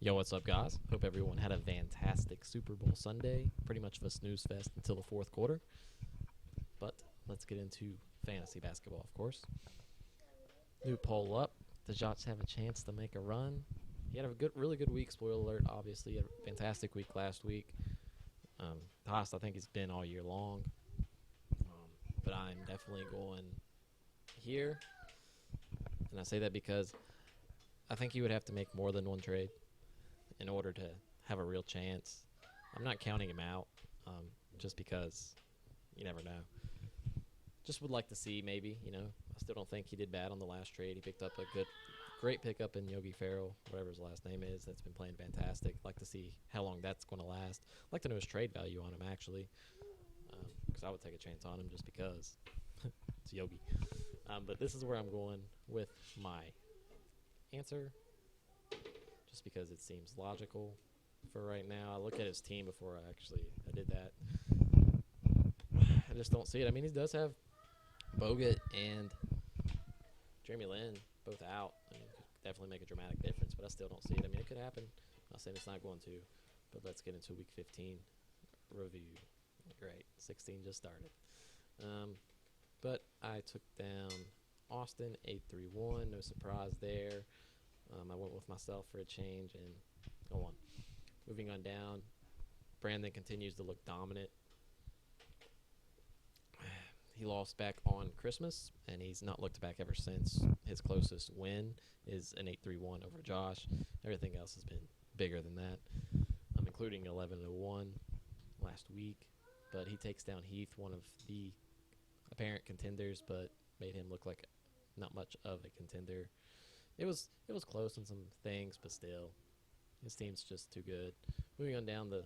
Yo, what's up, guys? Hope everyone had a fantastic Super Bowl Sunday. Pretty much of a snooze fest until the fourth quarter. But let's get into fantasy basketball, of course. New poll up. Does Josh have a chance to make a run? He had a really good week. Spoiler alert, obviously. He had a fantastic week last week. The highest I think it's been all year long. But I'm definitely going here. And I say that because I think you would have to make more than one trade in order to have a real chance. I'm not counting him out, just because you never know. Just would like to see maybe, I still don't think he did bad on the last trade. He picked up a great pickup in Yogi Ferrell, whatever his last name is. That's been playing fantastic. Like to see how long that's going to last. Like to know his trade value on him, actually, because I would take a chance on him just because it's Yogi. But this is where I'm going with my answer, just because it seems logical for right now. I look at his team before I did that. I just don't see it. I mean, he does have Bogut and Jeremy Lin both out. I mean, it could definitely make a dramatic difference, but I still don't see it. I mean, it could happen. I'm not saying it's not going to, but let's get into Week 15 review. Great. 16 just started. But I took down Austin 8-3-1. No surprise there. I went with myself for a change and go on. Moving on down, Brandon continues to look dominant. He lost back on Christmas, and he's not looked back ever since. His closest win is an 8-3-1 over Josh. Everything else has been bigger than that, including 11-1 last week. But he takes down Heath, one of the apparent contenders, but made him look like not much of a contender. It was close on some things, but still, his team's just too good. Moving on down to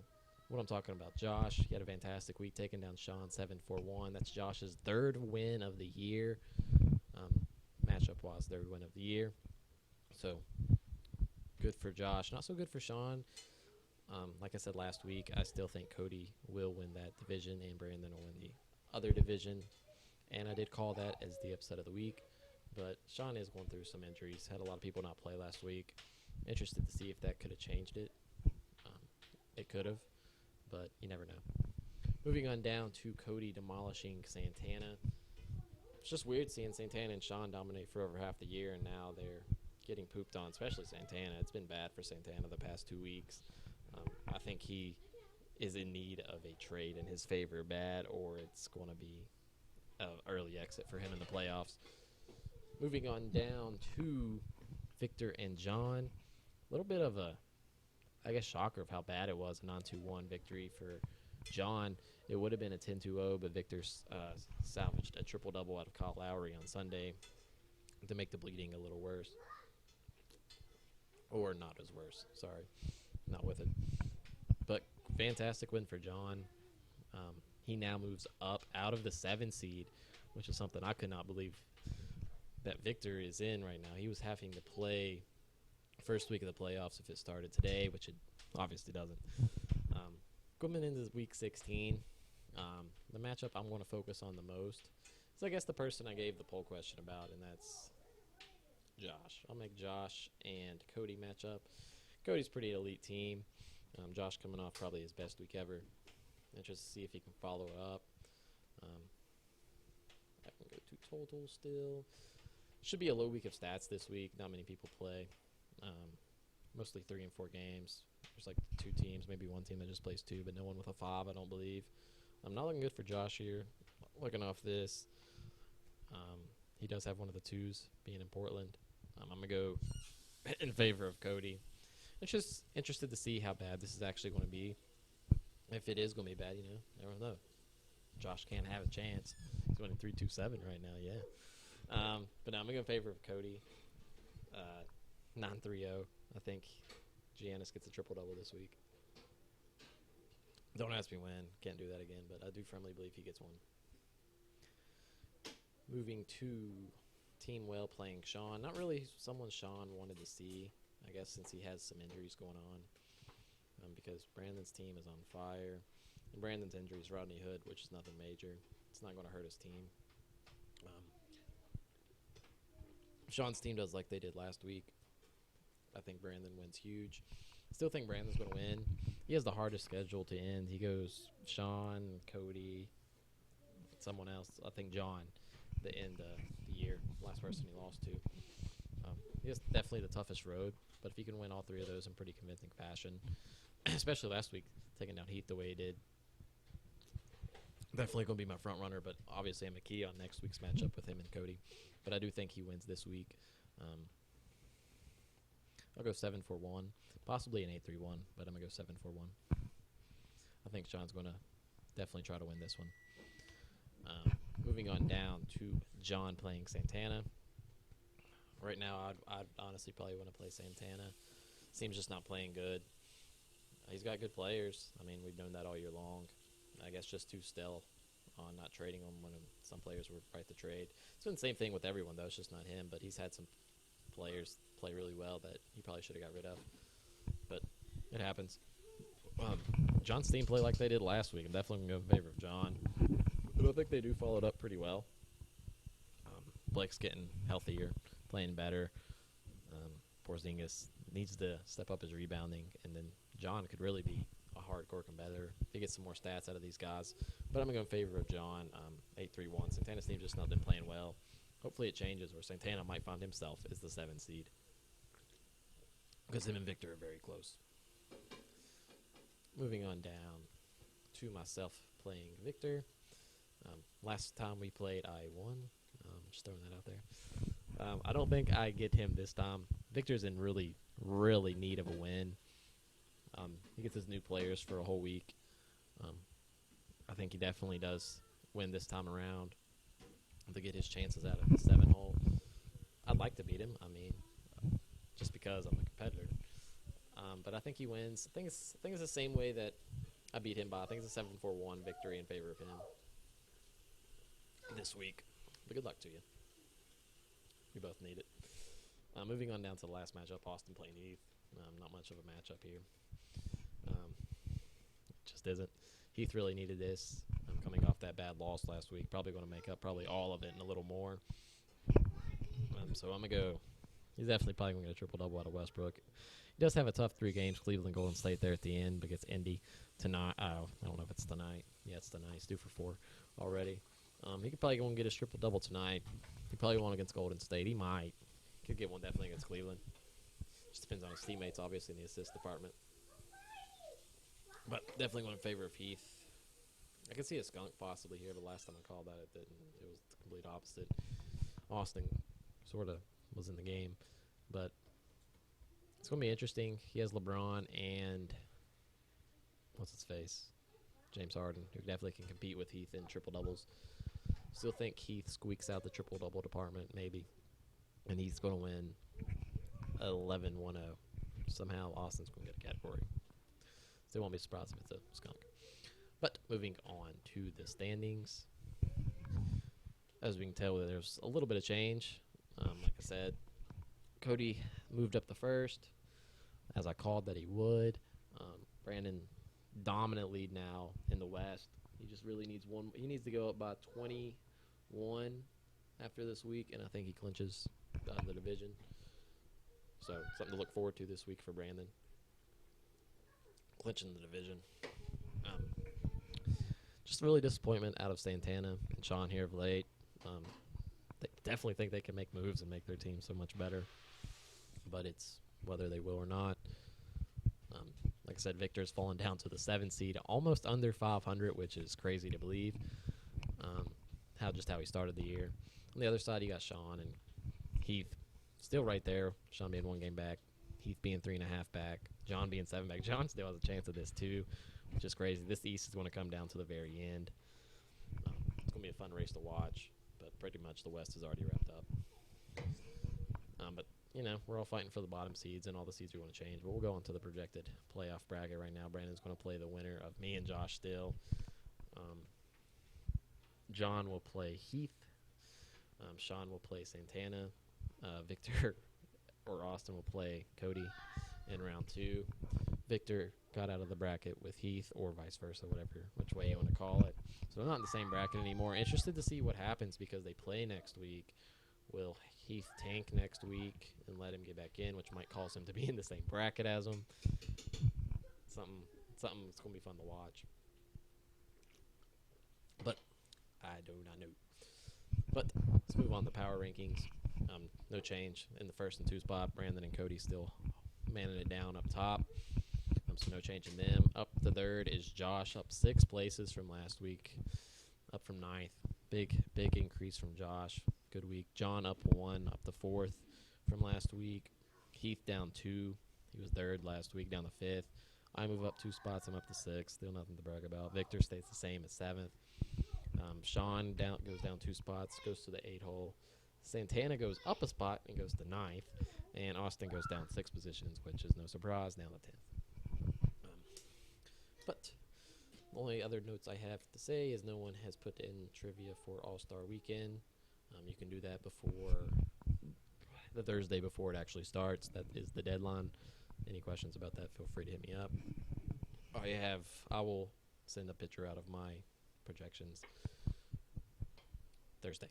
what I'm talking about, Josh. He had a fantastic week, taking down Sean 7-4-1. That's Josh's third win of the year. Matchup-wise, third win of the year. So, good for Josh. Not so good for Sean. Like I said last week, I still think Cody will win that division, and Brandon will win the other division. And I did call that as the upset of the week. But Sean is going through some injuries. Had a lot of people not play last week. Interested to see if that could have changed it. It could have, but you never know. Moving on down to Cody demolishing Santana. It's just weird seeing Santana and Sean dominate for over half the year, and now they're getting pooped on, especially Santana. It's been bad for Santana the past 2 weeks. I think he is in need of a trade in his favor bad, or it's going to be an early exit for him in the playoffs. Moving on down to Victor and John. A little bit of a, shocker of how bad it was, a 9-2-1 victory for John. It would have been a 10-0, but Victor salvaged a triple-double out of Kyle Lowry on Sunday to make the bleeding a little worse. Or not as worse, sorry. Not with it. But fantastic win for John. He now moves up out of the 7 seed, which is something I could not believe that Victor is in right now. He was having to play first week of the playoffs if it started today, which it obviously doesn't. Coming into week 16, the matchup I'm going to focus on the most is, I guess, the person I gave the poll question about, and that's Josh. I'll make Josh and Cody match up. Cody's pretty elite team. Josh coming off probably his best week ever. Interested to see if he can follow it up. I can go to total still. Should be a low week of stats this week. Not many people play. Mostly 3 and 4 games. There's like 2 teams, maybe 1 team that just plays 2, but no one with a 5, I don't believe. I'm not looking good for Josh here. Looking off this, he does have one of the 2s being in Portland. I'm going to go in favor of Cody. It's just interested to see how bad this is actually going to be. If it is going to be bad, never know. Josh can't have a chance. He's winning 3-2-7 right now, yeah. But now I'm going to go in favor of Cody. 9-3-0. I think Giannis gets a triple-double this week. Don't ask me when. Can't do that again, but I do firmly believe he gets one. Moving to Team Well playing Sean. Not really someone Sean wanted to see, I guess, since he has some injuries going on. Because Brandon's team is on fire. And Brandon's injury is Rodney Hood, which is nothing major. It's not going to hurt his team. Sean's team does like they did last week. I think Brandon wins huge. Still think Brandon's going to win. He has the hardest schedule to end. He goes Sean, Cody, someone else. I think John, the end of the year. Last person he lost to. He has definitely the toughest road, but if he can win all three of those in pretty convincing fashion, especially last week, taking down Heath the way he did, definitely going to be my front runner, but obviously I'm a key on next week's matchup with him and Cody. But I do think he wins this week. I'll go 7-1, possibly an 8-3-1, but I'm going to go 7-1. I think Sean's going to definitely try to win this one. Moving on down to John playing Santana. Right now, I'd honestly probably want to play Santana. Seems just not playing good. He's got good players. I mean, we've known that all year long. I guess just too still on not trading them when some players were right to trade. It's been the same thing with everyone, though. It's just not him, but he's had some players play really well that he probably should have got rid of. But it happens. John's team play like they did last week. I'm definitely going to go in favor of John. But I think they do follow it up pretty well. Blake's getting healthier, playing better. Porzingis needs to step up his rebounding, and then John could really be a hardcore competitor if he gets some more stats out of these guys. But I'm going to go in favor of John, 8-3-1. Santana's team just not been playing well. Hopefully it changes, or Santana might find himself as the 7th seed, because him and Victor are very close. Moving on down to myself playing Victor. Last time we played, I won. Just throwing that out there. I don't think I get him this time. Victor's in really, really need of a win. He gets his new players for a whole week. I think he definitely does win this time around to get his chances out of the 7-hole. I'd like to beat him. I mean, just because I'm a competitor. But I think he wins. I think it's the same way that I beat him by. I think it's a 7-4-1 victory in favor of him this week. But good luck to you. We both need it. Moving on down to the last matchup, Austin playing Heath. Not much of a matchup here. Just isn't. Heath really needed this. I'm coming off that bad loss last week. Probably going to make up probably all of it and a little more. So I'm going to go. He's definitely probably going to get a triple-double out of Westbrook. He does have a tough 3 games, Cleveland, Golden State there at the end, but gets Indy tonight. I don't know if it's tonight. Yeah, it's tonight. He's due for 4 already. He could probably go and get his triple-double tonight. He probably won against Golden State. He might. Could get one definitely against Cleveland. Just depends on his teammates, obviously, in the assist department. But definitely going in favor of Heath. I could see a skunk possibly here, but last time I called that, it didn't. It was the complete opposite. Austin sort of was in the game. But it's going to be interesting. He has LeBron and what's his face? James Harden, who definitely can compete with Heath in triple-doubles. Still think Heath squeaks out the triple-double department, maybe. And Heath's going to win 11-1-0. Somehow Austin's going to get a category. Still won't be surprised if it's a skunk. But moving on to the standings. As we can tell, there's a little bit of change. Like I said, Cody moved up the first, as I called that he would. Brandon dominant lead now in the West. He just really needs one. He needs to go up by 21 after this week, and I think he clinches the division. So something to look forward to this week for Brandon. Clinching the division. Just really disappointment out of Santana and Sean here of late. They definitely think they can make moves and make their team so much better, but it's whether they will or not. Like I said, Victor's fallen down to the 7th seed, almost under 500, which is crazy to believe. How he started the year. On the other side, you got Sean and Heath, still right there. Sean being 1 game back, Heath being 3.5 back, John being 7 back. John still has a chance of this too, which is crazy. This East is going to come down to the very end. It's going to be a fun race to watch, but pretty much the West is already wrapped up. But we're all fighting for the bottom seeds, and all the seeds we want to change. But we'll go on to the projected playoff bracket right now. Brandon's going to play the winner of me and Josh still. John will play Heath. Sean will play Santana. Victor or Austin will play Cody in round 2. Victor got out of the bracket with Heath, or vice versa, which way you want to call it. So they're not in the same bracket anymore. Interested to see what happens because they play next week. Will Heath tank next week and let him get back in, which might cause him to be in the same bracket as him. Something that's going to be fun to watch. But I do not know. But let's move on to power rankings. No change in the first and 2 spot. Brandon and Cody still manning it down up top. So no change in them. Up the 3rd is Josh, up 6 places from last week. Up from 9th. Big increase from Josh. Good week. John up 1, up to 4th from last week. Heath down 2. He was 3rd last week, down to 5th. I move up 2 spots. I'm up to 6th. Still nothing to brag about. Victor stays the same at 7th. Sean goes down 2 spots, goes to the 8 hole. Santana goes up a spot and goes to 9th. And Austin goes down 6 positions, which is no surprise, down to 10th. But the only other notes I have to say is no one has put in trivia for All-Star Weekend. You can do that before the Thursday before it actually starts. That is the deadline. Any questions about that, feel free to hit me up. I will send a picture out of my projections Thursday,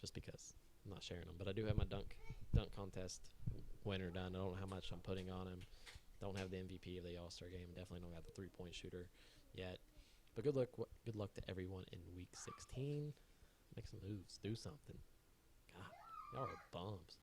just because I'm not sharing them. But I do have my dunk contest winner done. I don't know how much I'm putting on him. Don't have the MVP of the All-Star game. Definitely don't have the 3-point shooter yet. But good luck to everyone in Week 16. Make some moves. Do something. God, y'all are bums.